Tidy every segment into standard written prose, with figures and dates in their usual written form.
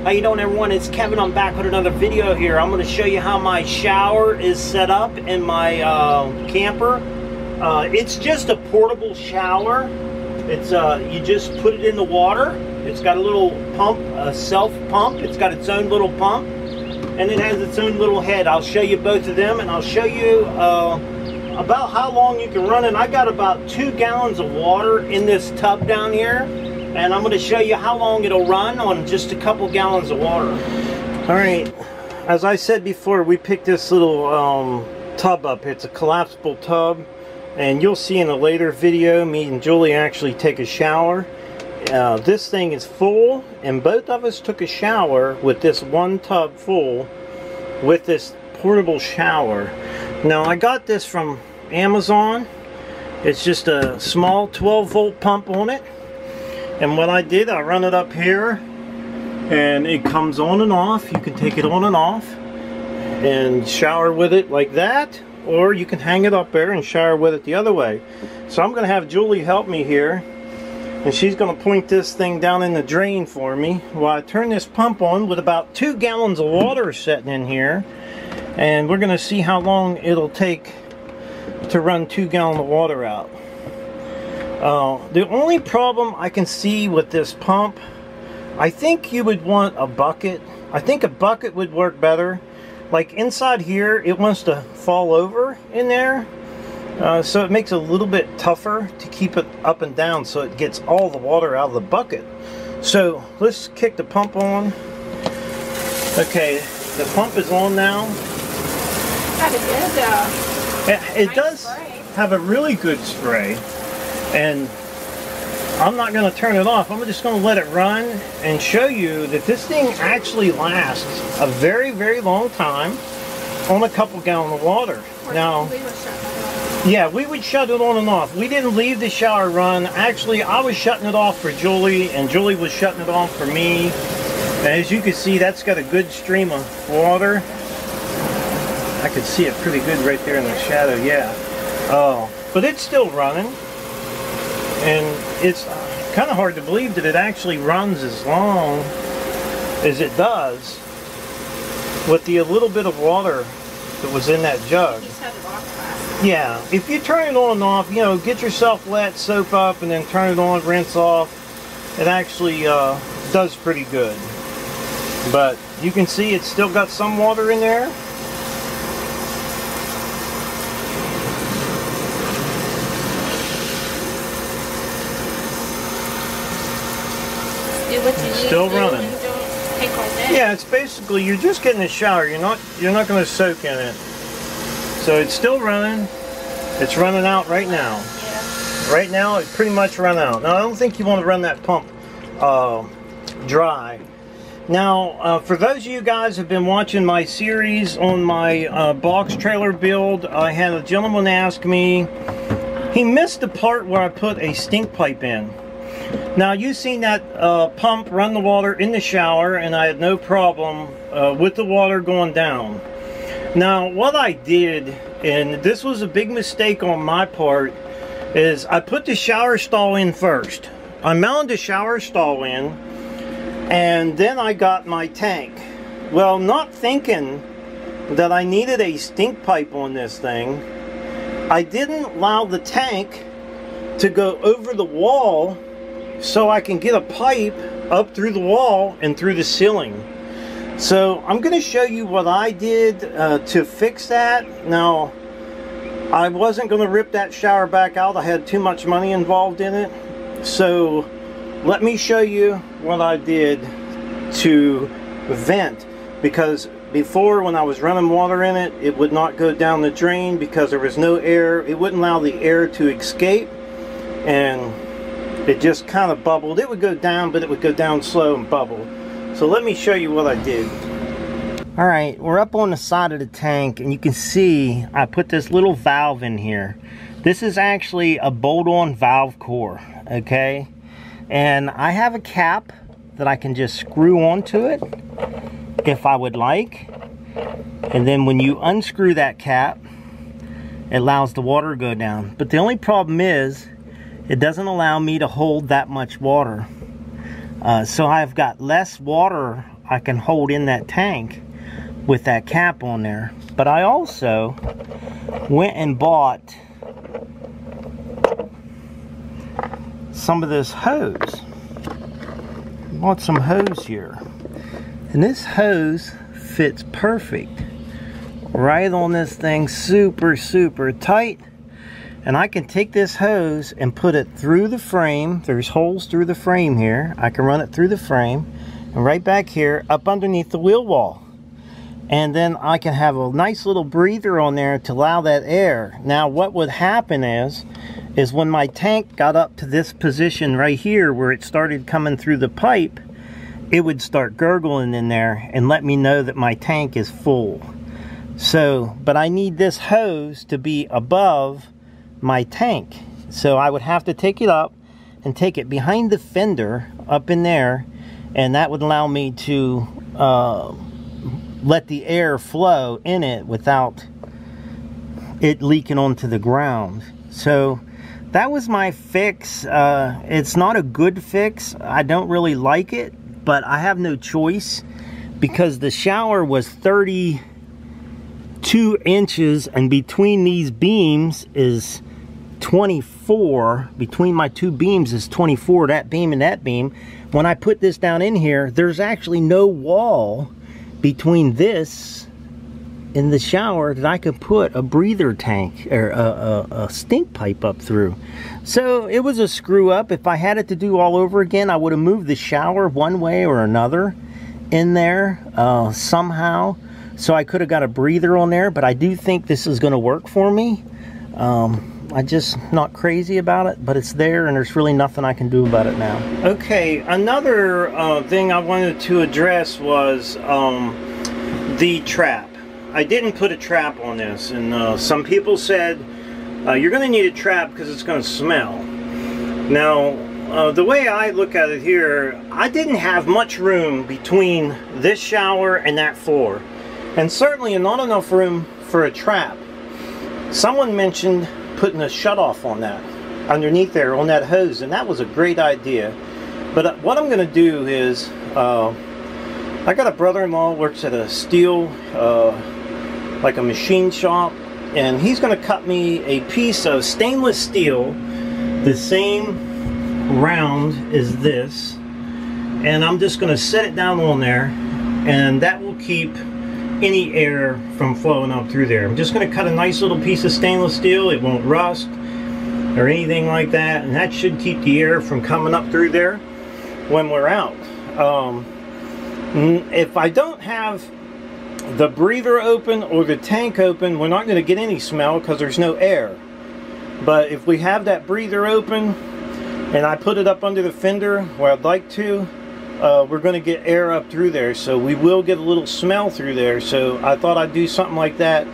How you doing, everyone? It's Kevin. I'm back with another video here. I'm going to show you how my shower is set up in my camper. It's just a portable shower. It's you just put it in the water. It's got a little pump, a self pump. It's got its own little pump, and it has its own little head. I'll show you both of them, and I'll show you about how long you can run it. I got about 2 gallons of water in this tub down here. And I'm going to show you how long it'll run on just a couple gallons of water. Alright, as I said before, we picked this little tub up. It's a collapsible tub. And you'll see in a later video, me and Julie actually take a shower. This thing is full, and both of us took a shower with this one tub full with this portable shower. Now, I got this from Amazon. It's just a small 12-volt pump on it. And what I did, I run it up here and it comes on and off. You can take it on and off and shower with it like that, or you can hang it up there and shower with it the other way. So I'm going to have Julie help me here, and she's going to point this thing down in the drain for me while I turn this pump on with about 2 gallons of water sitting in here, and we're going to see how long it'll take to run 2 gallons of water out. The only problem I can see with this pump, I think you would want a bucket. I think a bucket would work better. Like inside here, it wants to fall over in there. So it makes it a little bit tougher to keep it up and down so it gets all the water out of the bucket. So let's kick the pump on. Okay, the pump is on now. It does have a really good spray. And I'm not going to turn it off. I'm just going to let it run and show you that this thing actually lasts a very, very long time on a couple gallons of water. Now, yeah, we would shut it on and off. We didn't leave the shower run. Actually, I was shutting it off for Julie, and Julie was shutting it off for me. And as you can see, that's got a good stream of water. I could see it pretty good right there in the shadow, yeah. Oh, but it's still running. And it's kind of hard to believe that it actually runs as long as it does with the little bit of water that was in that jug. Yeah, if you turn it on and off, you know, get yourself wet, soap up, and then turn it on, rinse off, it actually does pretty good. But you can see it's still got some water in there. Still running. Yeah, it's basically you're just getting a shower. You're not going to soak in it. So it's still running. It's running out right now. Yeah. Right now, it's pretty much run out. Now I don't think you want to run that pump dry. Now, for those of you guys who have been watching my series on my box trailer build, I had a gentleman ask me. He missed the part where I put a stink pipe in. Now, you've seen that pump run the water in the shower, and I had no problem with the water going down. Now, what I did, and this was a big mistake on my part, is I put the shower stall in first. I mounted the shower stall in, and then I got my tank. Well, not thinking that I needed a stink pipe on this thing, I didn't allow the tank to go over the wall so I can get a pipe up through the wall and through the ceiling. So I'm going to show you what I did to fix that. Now, I wasn't going to rip that shower back out. I had too much money involved in it. So let me show you what I did to vent, because before, when I was running water in it, it would not go down the drain because there was no air. It wouldn't allow the air to escape, and it just kind of bubbled. It would go down, but it would go down slow and bubble. So let me show you what I did. Alright, we're up on the side of the tank, and you can see I put this little valve in here. This is actually a bolt-on valve core, okay? And I have a cap that I can just screw onto it if I would like. And then when you unscrew that cap, it allows the water to go down. But the only problem is, it doesn't allow me to hold that much water. So I've got less water I can hold in that tank with that cap on there. But I also went and bought some of this hose. Bought some hose here. And this hose fits perfect right on this thing, super tight. And I can take this hose and put it through the frame. There's holes through the frame here. I can run it through the frame and right back here up underneath the wheel wall. And then I can have a nice little breather on there to allow that air. Now what would happen is when my tank got up to this position right here where it started coming through the pipe, it would start gurgling in there and let me know that my tank is full. So, but I need this hose to be above my tank. So I would have to take it up and take it behind the fender up in there, and that would allow me to let the air flow in it without it leaking onto the ground. So that was my fix. It's not a good fix. I don't really like it, but I have no choice because the shower was 32 inches and between these beams is 24. Between my two beams is 24, that beam and that beam. When I put this down in here, there's actually no wall between this and the shower that I could put a breather tank or a stink pipe up through. So it was a screw up. If I had it to do all over again, I would have moved the shower one way or another in there somehow. So I could have got a breather on there, but I do think this is going to work for me. I'm just not crazy about it, but it's there and there's really nothing I can do about it now. Okay, another thing I wanted to address was the trap. I didn't put a trap on this, and some people said you're going to need a trap because it's going to smell. Now, the way I look at it here, I didn't have much room between this shower and that floor, and certainly not enough room for a trap. Someone mentioned putting a shutoff on that, underneath there on that hose, and that was a great idea. But what I'm going to do is, I got a brother-in-law works at a steel, like a machine shop, and he's going to cut me a piece of stainless steel, the same round as this, and I'm just going to set it down on there, and that will keep any air from flowing up through there. I'm just going to cut a nice little piece of stainless steel. It won't rust or anything like that, and that should keep the air from coming up through there when we're out. If I don't have the breather open or the tank open, we're not going to get any smell because there's no air. But if we have that breather open and I put it up under the fender where I'd like to, we're going to get air up through there, so we will get a little smell through there. So I thought I'd do something like that.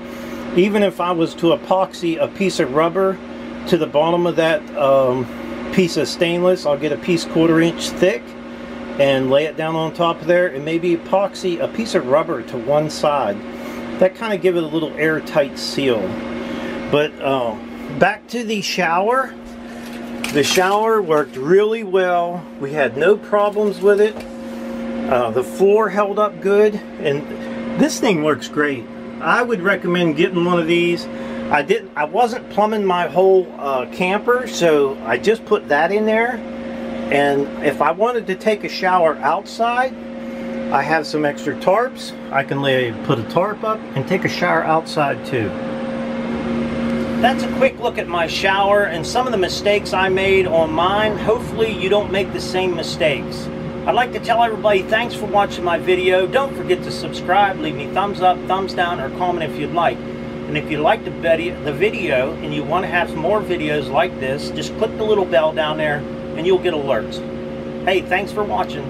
Even if I was to epoxy a piece of rubber to the bottom of that piece of stainless, I'll get a piece 1/4 inch thick and lay it down on top of there, and maybe epoxy a piece of rubber to one side. That kind of give it a little airtight seal. But back to the shower. The shower worked really well. We had no problems with it. The floor held up good, and this thing works great. I would recommend getting one of these. I wasn't plumbing my whole camper, so I just put that in there. And if I wanted to take a shower outside, I have some extra tarps. I can put a tarp up and take a shower outside too. That's a quick look at my shower and some of the mistakes I made on mine. Hopefully you don't make the same mistakes. I'd like to tell everybody thanks for watching my video. Don't forget to subscribe, leave me thumbs up, thumbs down, or comment if you'd like. And if you like the video and you want to have some more videos like this, just click the little bell down there and you'll get alerts. Hey, thanks for watching.